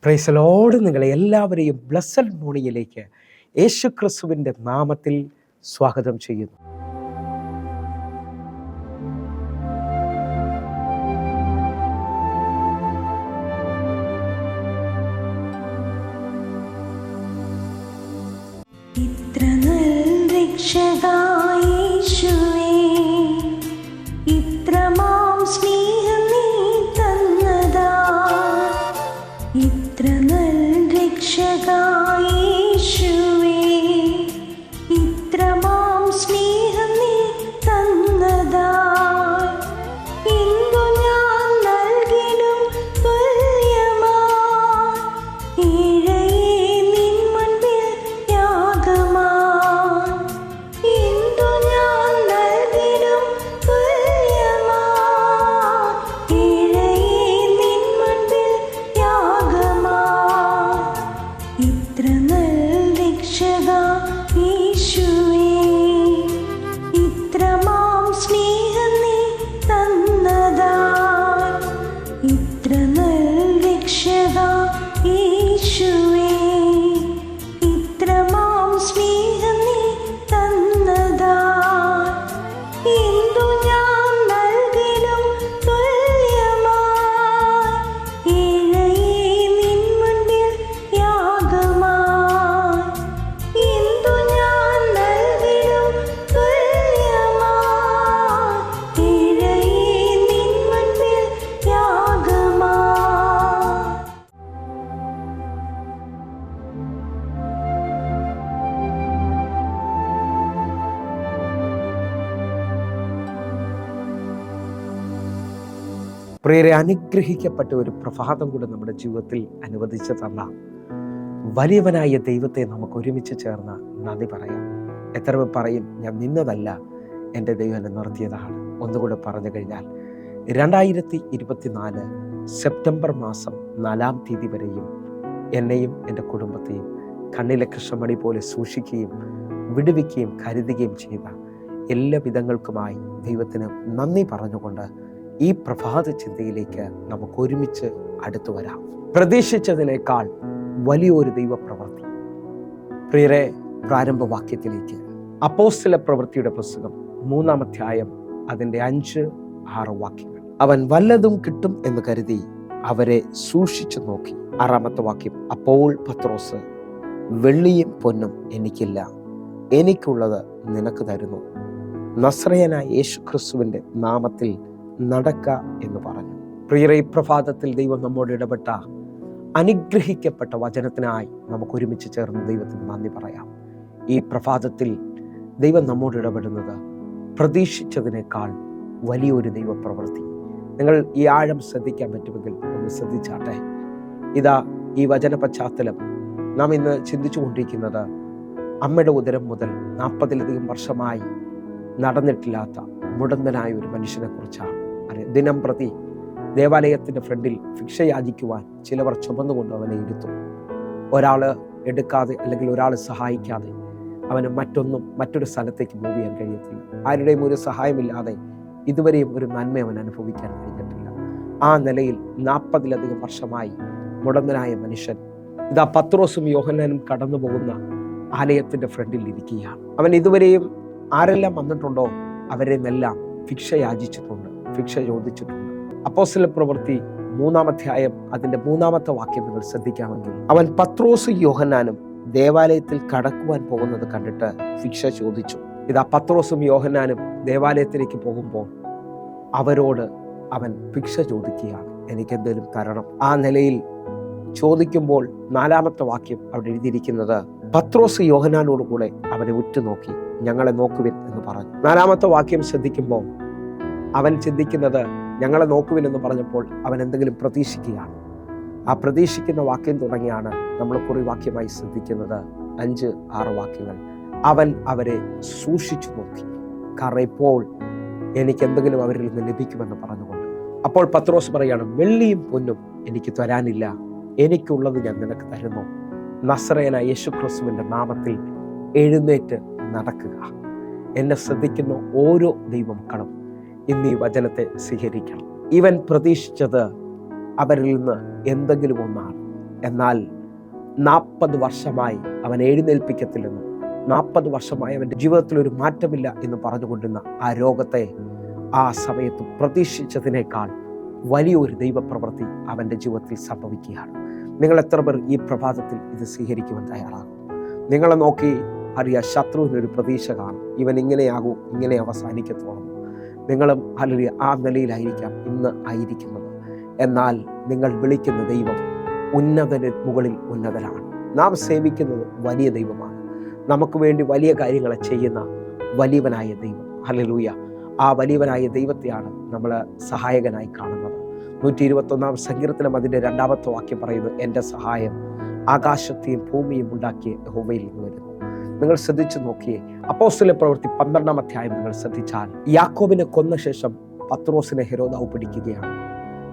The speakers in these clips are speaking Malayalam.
Praise the Lord. നിങ്ങളെ എല്ലാവരെയും ബ്ലെസ്സഡ് മോർണിംഗിലേക്ക് യേശു ക്രിസ്തുവിൻ്റെ നാമത്തിൽ സ്വാഗതം ചെയ്യുന്നു. ഇത്ര നല്ല രക്ഷകനായ യേശുവേ, ഇത്രമാം സ്നേഹം നീ തന്നതാ. ഇത്ര നല്ല രക്ഷകനായ യേശുവേ, ഇത്രമാം സ്നേഹം നീ തന്നതാ. എന്തു ഞാൻ നൽകിടും തുല്യമാ, ഏഴയേ നിൻ മുൻപിൽ യാഗമാ. എന്തു ഞാൻ നൽകിടും തുല്യമാ, ഏഴയേ നിൻ മുൻപിൽ യാഗമാ. ഇത്ര നല്ല രക്ഷക യേശുവേ, ഇത്രമാം സ്നേഹം നീ തന്നതാ. ഇത്ര നല്ല രക്ഷക യേശുവേ, ഇത്രമാം സ്നേഹം നീ തന്നതാ. എന്തു ഞാൻ നൽകിടും തുല്യമായി, ഏഴയേ നിൻ മുൻപിൽ യാഗമായി. എന്തു ഞാൻ നൽകിടും തുല്യമായി, ഏഴയേ നിൻ മുൻപിൽ യാഗമായി. പ്രിയരെ, അനുഗ്രഹിക്കപ്പെട്ട ഒരു പ്രഭാതം കൂടെ നമ്മുടെ ജീവിതത്തിൽ അനുവദിച്ചു തന്ന വലിയവനായ ദൈവത്തെ നമുക്ക് ഒരുമിച്ച് ചേർന്ന് നന്ദി പറയാം. എത്ര പേർ പറയും, ഞാൻ നിന്നതല്ല, എൻ്റെ ദൈവം എന്നെ നിർത്തിയതാണ്. ഒന്നുകൂടെ പറഞ്ഞു കഴിഞ്ഞാൽ 2024 സെപ്റ്റംബർ മാസം 4-ാം തീയതി വരെയും എന്നെയും എൻ്റെ കുടുംബത്തെയും കണ്ണിലെ കൃഷ്ണമണി പോലെ സൂക്ഷിക്കുകയും വിടുവിക്കുകയും കരുതുകയും ചെയ്ത എല്ലാ വിധങ്ങൾക്കുമായി ദൈവത്തിന് നന്ദി പറഞ്ഞുകൊണ്ട് ഈ പ്രഭാത ചിന്തയിലേക്ക് നമുക്ക് ഒരുമിച്ച് അടുത്തു വരാം. പ്രതീക്ഷിച്ചതിനേക്കാൾ വലിയൊരു ദൈവപ്രവൃത്തി. പ്രിയരെ, പ്രാരംഭവാക്യത്തിലേക്ക് അപ്പോസ്തല പ്രവൃത്തിയുടെ പുസ്തകം 3-ാം അധ്യായം അതിൻ്റെ 5-6 വാക്യങ്ങൾ. അവൻ വല്ലതും കിട്ടും എന്ന് കരുതി അവരെ സൂക്ഷിച്ചു നോക്കി. 6-ാമത്തെ വാക്യം, അപ്പോൾ പത്രോസ്, വെള്ളിയും പൊന്നും എനിക്കില്ല, എനിക്കുള്ളത് നിനക്ക് തരുന്നു. നസ്രയനായ യേശു ക്രിസ്തുവിൻ്റെ നാമത്തിൽ നടക്ക എന്ന് പറഞ്ഞു. പ്രിയരെ, ഈ പ്രഭാതത്തിൽ ദൈവം നമ്മോട് ഇടപെട്ട അനുഗ്രഹിക്കപ്പെട്ട വചനത്തിനായി നമുക്ക് ഒരുമിച്ച് ചേർന്ന് ദൈവത്തിന് നന്ദി പറയാം. ഈ പ്രഭാതത്തിൽ ദൈവം നമ്മോട് ഇടപെടുന്നത് പ്രതീക്ഷിച്ചതിനേക്കാൾ വലിയൊരു ദൈവപ്രവൃത്തി. നിങ്ങൾ ഈ ആഴം ശ്രദ്ധിക്കാൻ പറ്റുമെങ്കിൽ ഒന്ന് ശ്രദ്ധിച്ചാട്ടെ. ഇതാ ഈ വചന പശ്ചാത്തലം നാം ഇന്ന് ചിന്തിച്ചു കൊണ്ടിരിക്കുന്നത് അമ്മയുടെ ഉദരം മുതൽ 40-ലധികം വർഷമായി നടന്നിട്ടില്ലാത്ത മുടന്തനായ ഒരു മനുഷ്യനെ കുറിച്ചാണ്. ദിനം പ്രതി ദേവാലയത്തിൻ്റെ ഫ്രണ്ടിൽ ഭിക്ഷ യാചിക്കുവാൻ ചിലവർ ചുമന്നുകൊണ്ട് അവനെ ഇരുത്തും. ഒരാൾ എടുക്കാതെ അല്ലെങ്കിൽ ഒരാൾ സഹായിക്കാതെ അവന് മറ്റൊരു സ്ഥലത്തേക്ക് മൂവ് ചെയ്യാൻ കഴിയത്തില്ല. ആരുടെയും ഒരു സഹായമില്ലാതെ ഇതുവരെയും ഒരു നന്മ അവൻ അനുഭവിക്കാൻ കഴിഞ്ഞിട്ടില്ല. ആ നിലയിൽ 40-ലധികം വർഷമായി മുടന്തനായ മനുഷ്യൻ ഇതാ പത്രോസും യോഹന്നാനും കടന്നു പോകുന്ന ആലയത്തിൻ്റെ ഫ്രണ്ടിൽ ഇരിക്കുകയാണ്. അവൻ ഇതുവരെയും ആരെല്ലാം വന്നിട്ടുണ്ടോ അവരെ എല്ലാം ഭിക്ഷ യാചിച്ചിട്ടുണ്ട്, ഭിക്ഷ ചോദിച്ചിട്ടുണ്ട്. അപ്പോസ്തല പ്രവൃത്തി 3-ാം അധ്യായം അതിൻ്റെ 3-ാമത്തെ വാക്യം നിങ്ങൾ ശ്രദ്ധിക്കാമെങ്കിൽ, അവൻ പത്രോസും യോഹന്നാനും ദേവാലയത്തിൽ കടക്കുവാൻ പോകുന്നത് കണ്ടിട്ട് ഭിക്ഷ ചോദിച്ചു. ഇതാ പത്രോസും യോഹന്നാനും ദേവാലയത്തിലേക്ക് പോകുമ്പോൾ അവരോട് അവൻ ഭിക്ഷ ചോദിക്കുകയാണ്, എനിക്കെന്തെങ്കിലും തരണം. ആ നിലയിൽ ചോദിക്കുമ്പോൾ 4-ാമത്തെ വാക്യം അവിടെ എഴുതിയിരിക്കുന്നത്, പത്രോസ് യോഹന്നാനോട് കൂടെ അവനെ ഉറ്റുനോക്കി, ഞങ്ങളെ നോക്കുവിൻ എന്ന് പറഞ്ഞു. 4-ാമത്തെ വാക്യം ശ്രദ്ധിക്കുമ്പോൾ അവൻ ചിന്തിക്കുന്നത്, ഞങ്ങളെ നോക്കുവിൻ എന്ന് പറഞ്ഞപ്പോൾ അവൻ എന്തെങ്കിലും പ്രതീക്ഷിക്കുകയാണ്. ആ പ്രതീക്ഷിക്കുന്ന വാക്യം തുടങ്ങിയാണ് നമ്മൾ കുറിവാക്യമായി ശ്രദ്ധിക്കുന്നത്. 5-6 വാക്യങ്ങൾ. അവൻ അവരെ സൂക്ഷിച്ചു നോക്കി, കാരണം ഇപ്പോൾ എനിക്ക് എന്തെങ്കിലും അവരിൽ നിന്ന് ലഭിക്കുമെന്ന് പറഞ്ഞുകൊണ്ട്. അപ്പോൾ പത്രോസ് പറയാണ്, വെള്ളിയും പൊന്നും എനിക്ക് തരാനില്ല, എനിക്കുള്ളത് ഞാൻ നിനക്ക് തരുന്നു. നസ്രയനായ യേശു ക്രിസ്തുവിൻ്റെ നാമത്തിൽ എഴുന്നേറ്റ് നടക്കുക. എന്നെ ശ്രദ്ധിക്കുന്ന ഓരോ ദൈവമക്കളും ഇന്ന് ഈ വചനത്തെ സ്വീകരിക്കണം. ഇവൻ പ്രതീക്ഷിച്ചത് അവരിൽ നിന്ന് എന്തെങ്കിലും ഒന്നാണ്. എന്നാൽ 40 വർഷമായി അവൻ എഴുന്നേൽപ്പിക്കത്തില്ലെന്നും 40 വർഷമായി അവൻ്റെ ജീവിതത്തിൽ ഒരു മാറ്റമില്ല എന്ന് പറഞ്ഞുകൊണ്ടിരുന്ന ആ രോഗത്തെ ആ സമയത്ത് പ്രതീക്ഷിച്ചതിനേക്കാൾ വലിയൊരു ദൈവപ്രവൃത്തി അവൻ്റെ ജീവിതത്തിൽ സംഭവിക്കുകയാണ്. നിങ്ങൾ എത്ര പേർ ഈ പ്രഭാതത്തിൽ ഇത് സ്വീകരിക്കുവാൻ തയ്യാറാകും? നിങ്ങളെ നോക്കി അറിയാം, ശത്രുവിനൊരു പ്രതീക്ഷ കാണും, ഇവൻ ഇങ്ങനെയാകൂ, ഇങ്ങനെ അവസാനിക്കത്തോളം. നിങ്ങളും അല്ലെങ്കിൽ ആ നിലയിലായിരിക്കാം ഇന്ന് ആയിരിക്കുന്നത്. എന്നാൽ നിങ്ങൾ വിളിക്കുന്ന ദൈവം ഉന്നതന് മുകളിൽ ഉന്നതനാണ്. നാം സേവിക്കുന്നത് വലിയ ദൈവമാണ്. നമുക്ക് വേണ്ടി വലിയ കാര്യങ്ങളെ ചെയ്യുന്ന വലിയവനായ ദൈവം. ഹല്ലേലൂയ. ആ വലിയവനായ ദൈവത്തെയാണ് നമ്മൾ സഹായകനായി കാണുന്നത്. 121-ാം സങ്കീർത്തനം അതിൻ്റെ 2-ാമത്തെ വാക്യം പറയുന്നു, എൻ്റെ സഹായം ആകാശത്തെയും ഭൂമിയും ഉണ്ടാക്കിയ യഹോവയിൽ നിന്ന് വരുന്നു. നിങ്ങൾ ശ്രദ്ധിച്ചു നോക്കിയേ, അപ്പോസ്തല പ്രവൃത്തി 12-ാം അധ്യായം നിങ്ങൾ ശ്രദ്ധിച്ചാൽ, യാക്കോബിനെ കൊന്ന ശേഷം പത്രോസിനെ ഹെരോദാവ് പിടിക്കുകയാണ്.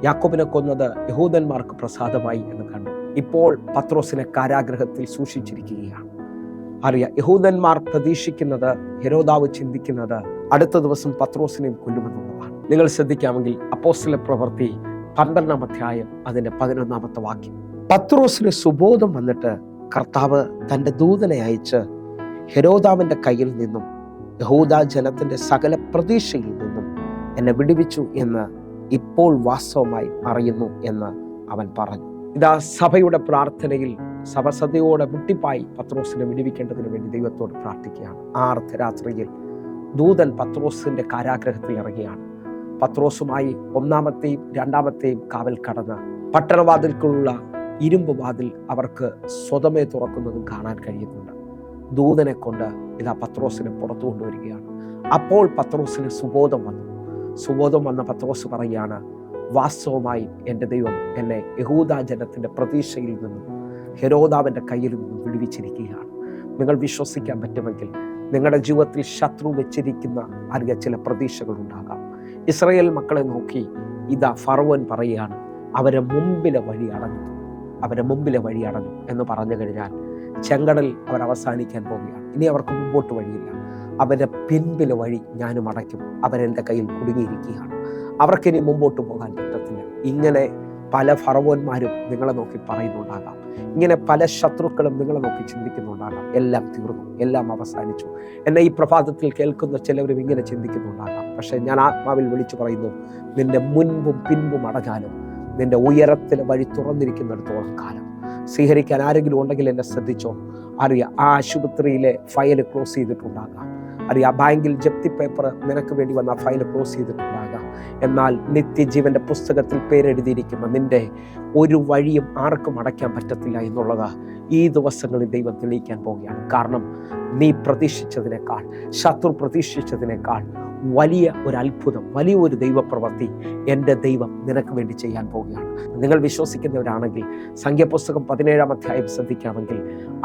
യാക്കോബിനെ കൊന്നത് യഹൂദന്മാർക്ക് പ്രസാദമായി എന്ന് കണ്ടു. ഇപ്പോൾ പത്രോസിനെ കാരാഗ്രഹത്തിൽ സൂക്ഷിച്ചിരിക്കുകയാണ്. അറിയാം, യഹൂദന്മാർ പ്രതീക്ഷിക്കുന്നത്, ഹെരോദാവ് ചിന്തിക്കുന്നത് അടുത്ത ദിവസം പത്രോസിനെയും കൊല്ലുമെന്നുള്ളതാണ്. നിങ്ങൾ ശ്രദ്ധിക്കാമെങ്കിൽ അപ്പോസ്തല പ്രവൃത്തി 12-ാം അധ്യായം അതിൻ്റെ 11-ാമത്തെ വാക്യം, പത്രോസിന് സുബോധം വന്നിട്ട് കർത്താവ് തൻ്റെ ദൂതനെ അയച്ച് ഹെരോദാവിൻ്റെ കയ്യിൽ നിന്നും യഹൂദ ജനത്തിൻ്റെ സകല പ്രതീക്ഷയിൽ നിന്നും എന്നെ വിടുവിച്ചു എന്ന് ഇപ്പോൾ വാസ്തവമായി അറിയുന്നു എന്ന് അവൻ പറഞ്ഞു. ഇതാ സഭയുടെ പ്രാർത്ഥനയിൽ സഭ സദ്യയോടെ മുട്ടിപ്പായി പത്രോസിനെ വിടുവിക്കേണ്ടതിന് വേണ്ടി ദൈവത്തോട് പ്രാർത്ഥിക്കുകയാണ്. ആ അർദ്ധരാത്രിയിൽ ദൂതൻ പത്രോസിന്റെ കാരാഗ്രഹത്തിൽ ഇറങ്ങിയാണ്. പത്രോസുമായി 1-ാമത്തെയും 2-ാമത്തെയും കാവൽ കടന്ന് പട്ടണവാതിൽക്കുള്ള ഇരുമ്പ് വാതിൽ അവർക്ക് സ്വതമേ തുറക്കുന്നതും കാണാൻ കഴിയുന്നുണ്ട്. ദൂതനെ കൊണ്ട് ഇതാ പത്രോസിനെ പുറത്തു കൊണ്ടുവരികയാണ്. അപ്പോൾ പത്രോസിന് സുബോധം വന്നു. സുബോധം വന്ന പത്രോസ് പറയുകയാണ്, വാസ്തവമായി എൻ്റെ ദൈവം എന്നെ യഹൂദ ജനത്തിൻ്റെ പ്രതീക്ഷയിൽ നിന്നും ഹെരോദാവിൻ്റെ കയ്യിൽ നിന്നും വിടുവിച്ചിരിക്കുകയാണ്. നിങ്ങൾ വിശ്വസിക്കാൻ പറ്റുമെങ്കിൽ നിങ്ങളുടെ ജീവിതത്തിൽ ശത്രു വെച്ചിരിക്കുന്ന അറിയ ചില പ്രതീക്ഷകൾ ഉണ്ടാകാം. ഇസ്രായേൽ മക്കളെ നോക്കി ഇതാ ഫറവോൻ പറയുകയാണ്, അവരെ മുമ്പിലെ വഴി അടഞ്ഞു, അവരെ മുമ്പിലെ വഴി അടഞ്ഞു എന്ന് പറഞ്ഞു കഴിഞ്ഞാൽ ചെങ്കടൽ അവർ അവസാനിക്കാൻ പോവുകയാണ്. ഇനി അവർക്ക് മുമ്പോട്ട് വഴിയില്ല. അവരുടെ പിൻപിലെ വഴി ഞാനും അടയ്ക്കും, അവരെൻ്റെ കയ്യിൽ കുടുങ്ങിയിരിക്കുകയാണ്, അവർക്കിനി മുമ്പോട്ട് പോകാൻ പറ്റത്തില്ല. ഇങ്ങനെ പല ഫറവോന്മാരും നിങ്ങളെ നോക്കി പറയുന്നുണ്ടാകാം. ഇങ്ങനെ പല ശത്രുക്കളും നിങ്ങളെ നോക്കി ചിന്തിക്കുന്നുണ്ടാകാം. എല്ലാം തീർന്നു, എല്ലാം അവസാനിച്ചു. എന്നെ ഈ പ്രഭാതത്തിൽ കേൾക്കുന്ന ചിലവരും ഇങ്ങനെ ചിന്തിക്കുന്നുണ്ടാകാം. പക്ഷേ ഞാൻ ആത്മാവിൽ വിളിച്ചു പറയുന്നു, നിന്റെ മുൻപും പിൻപും അടഞ്ഞാലും നിന്റെ ഉയരത്തിലെ വഴി തുറന്നിരിക്കുന്നിടത്തോളം കാലം സ്വീകരിക്കാൻ ആരെങ്കിലും ഉണ്ടെങ്കിൽ എന്നെ ശ്രദ്ധിച്ചോ. അറിയാം, ആ ആശുപത്രിയിലെ ഫയൽ ക്ലോസ് ചെയ്തിട്ടുണ്ടാകാം. അറിയാം, ബാങ്കിൽ ജപ്തി പേപ്പർ നിനക്ക് വേണ്ടി വന്ന ഫയൽ ക്ലോസ് ചെയ്തിട്ടുണ്ടാകാം. എന്നാൽ നിത്യജീവന്റെ പുസ്തകത്തിൽ പേരെഴുതിയിരിക്കുന്ന നിന്റെ ഒരു വഴിയും ആർക്കും അടയ്ക്കാൻ പറ്റത്തില്ല എന്നുള്ളത് ഈ ദിവസങ്ങളിൽ ദൈവം തെളിയിക്കാൻ പോവുകയാണ്. കാരണം നീ പ്രതീക്ഷിച്ചതിനേക്കാൾ, ശത്രു പ്രതീക്ഷിച്ചതിനേക്കാൾ വലിയ ഒരു അത്ഭുതം, വലിയ ഒരു ദൈവപ്രവൃത്തി എൻ്റെ ദൈവം നിനക്ക് വേണ്ടി ചെയ്യാൻ പോവുകയാണ്. നിങ്ങൾ വിശ്വസിക്കുന്നവരാണെങ്കിൽ സംഖ്യാപുസ്തകം 17-ാം അധ്യായം ശ്രദ്ധിക്കാമെങ്കിൽ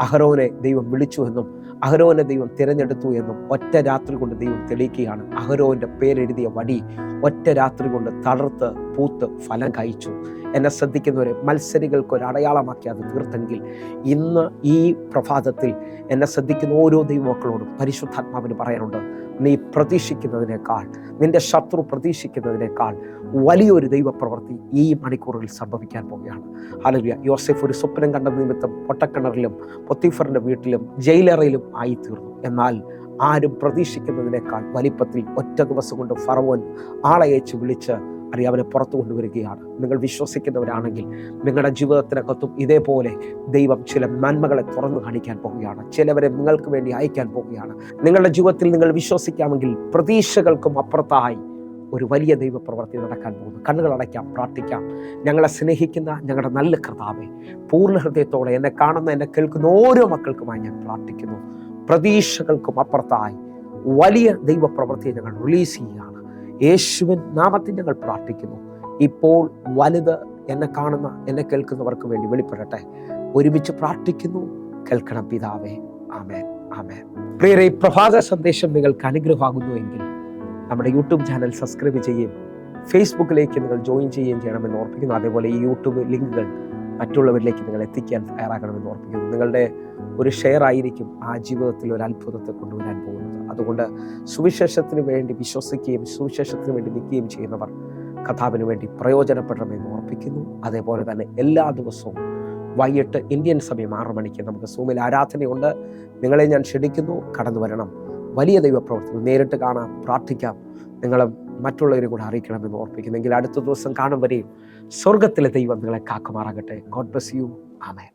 അഹരോനെ ദൈവം വിളിച്ചു എന്നും അഹരോനെ ദൈവം തിരഞ്ഞെടുത്തു എന്നും ഒറ്റ രാത്രി കൊണ്ട് ദൈവം തെളിയിക്കുകയാണ്. അഹരോന്റെ പേരെഴുതിയ വടി ഒറ്റ രാത്രി കൊണ്ട് തളർത്ത് പൂത്ത് ഫലം കായ്ച്ചു. എന്നെ ശ്രദ്ധിക്കുന്നവരെ, മത്സരികൾക്ക് ഒരു അടയാളമാക്കി അത് തീർത്തെങ്കിൽ ഇന്ന് ഈ പ്രഭാതത്തിൽ എന്നെ ശ്രദ്ധിക്കുന്ന ഓരോ ദൈവമക്കളോടും പരിശുദ്ധാത്മാവിന് പറയാനുണ്ട്, നീ പ്രതീക്ഷിക്കുന്നതിനേക്കാൾ, നിന്റെ ശത്രു പ്രതീക്ഷിക്കുന്നതിനേക്കാൾ വലിയൊരു ദൈവപ്രവൃത്തി ഈ മണിക്കൂറിൽ സംഭവിക്കാൻ പോവുകയാണ്. ഹല്ലേലൂയ. യോസേഫ് ഒരു സ്വപ്നം കണ്ട നിമിത്തം പൊട്ടക്കിണറിലും പൊത്തിഫറിന്റെ വീട്ടിലും ജയിലറയിലും ആയിത്തീർന്നു. എന്നാൽ ആരും പ്രതീക്ഷിക്കുന്നതിനേക്കാൾ വലിപ്പത്തിൽ ഒറ്റ ദിവസം കൊണ്ട് ഫറവോൻ ആളയച്ച് വിളിച്ച് അവനെ പുറത്തു കൊണ്ടുവരികയാണ്. നിങ്ങൾ വിശ്വസിക്കുന്നവരാണെങ്കിൽ നിങ്ങളുടെ ജീവിതത്തിനകത്തും ഇതേപോലെ ദൈവം ചില നന്മകളെ തുറന്നു കാണിക്കാൻ പോവുകയാണ്. ചിലവരെ നിങ്ങൾക്ക് വേണ്ടി അയക്കാൻ പോവുകയാണ്. നിങ്ങളുടെ ജീവിതത്തിൽ നിങ്ങൾ വിശ്വസിക്കാമെങ്കിൽ പ്രതീക്ഷകൾക്കും അപ്പുറത്തായി ഒരു വലിയ ദൈവപ്രവൃത്തി നടക്കാൻ പോകുന്നു. കണ്ണുകൾ അടയ്ക്കാം, പ്രാർത്ഥിക്കാം. ഞങ്ങളെ സ്നേഹിക്കുന്ന ഞങ്ങളുടെ നല്ല കർത്താവേ, പൂർണ്ണ ഹൃദയത്തോടെ എന്നെ കാണുന്ന, എന്നെ കേൾക്കുന്ന ഓരോ മക്കൾക്കുമായി ഞാൻ പ്രാർത്ഥിക്കുന്നു. പ്രതീക്ഷകൾക്കും അപ്പുറത്തായി വലിയ ദൈവപ്രവൃത്തിയെ ഞങ്ങൾ റിലീസ് ചെയ്യുകയാണ്. യേശുവിൻ നാമത്തിൽ ഞങ്ങൾ പ്രാർത്ഥിക്കുന്നു. ഇപ്പോൾ വലുത് എന്നെ കാണുന്ന, എന്നെ കേൾക്കുന്നവർക്ക് വേണ്ടി വെളിപ്പെടട്ടെ. ഒരുമിച്ച് പ്രാർത്ഥിക്കുന്നു. കേൾക്കണം പിതാവേ. ആമേൻ, ആമേൻ. പ്രിയരെ, ഈ പ്രഭാത സന്ദേശം നിങ്ങൾക്ക് അനുഗ്രഹമാകുന്നുവെങ്കിൽ നമ്മുടെ യൂട്യൂബ് ചാനൽ സബ്സ്ക്രൈബ് ചെയ്യുകയും ഫേസ്ബുക്കിലേക്ക് നിങ്ങൾ ജോയിൻ ചെയ്യുകയും ചെയ്യണമെന്ന് ഓർപ്പിക്കുന്നു. അതേപോലെ ഈ യൂട്യൂബ് ലിങ്കുകൾ മറ്റുള്ളവരിലേക്ക് നിങ്ങൾ എത്തിക്കാൻ തയ്യാറാകണമെന്ന് ഓർപ്പിക്കുന്നു. നിങ്ങളുടെ ഒരു ഷെയർ ആയിരിക്കും ആ ജീവിതത്തിൽ ഒരു അത്ഭുതത്തെ കൊണ്ടുവരാൻ പോകുന്നത്. അതുകൊണ്ട് സുവിശേഷത്തിന് വേണ്ടി വിശ്വസിക്കുകയും സുവിശേഷത്തിന് വേണ്ടി നിൽക്കുകയും ചെയ്യുന്നവർ കർത്താവിന് വേണ്ടി പ്രയോജനപ്പെടണമെന്ന് ഓർപ്പിക്കുന്നു. അതേപോലെ തന്നെ എല്ലാ ദിവസവും വൈകിട്ട് ഇന്ത്യൻ സമയം 6 മണിക്ക് നമുക്ക് സൂമിൽ ആരാധനയുണ്ട്. നിങ്ങളെ ഞാൻ ക്ഷണിക്കുന്നു, കടന്നു വരണം. വലിയ ദൈവപ്രവർത്തനം നേരിട്ട് കാണാം, പ്രാർത്ഥിക്കാം. നിങ്ങൾ മറ്റുള്ളവരെ കൂടെ അറിയിക്കണമെന്ന് ഓർപ്പിക്കുന്നെങ്കിൽ അടുത്ത ദിവസം കാണും വരെയും സ്വർഗത്തിലെ ദൈവം നിങ്ങളെ കാക്കുമാറാകട്ടെ. God bless you. ആമേൻ.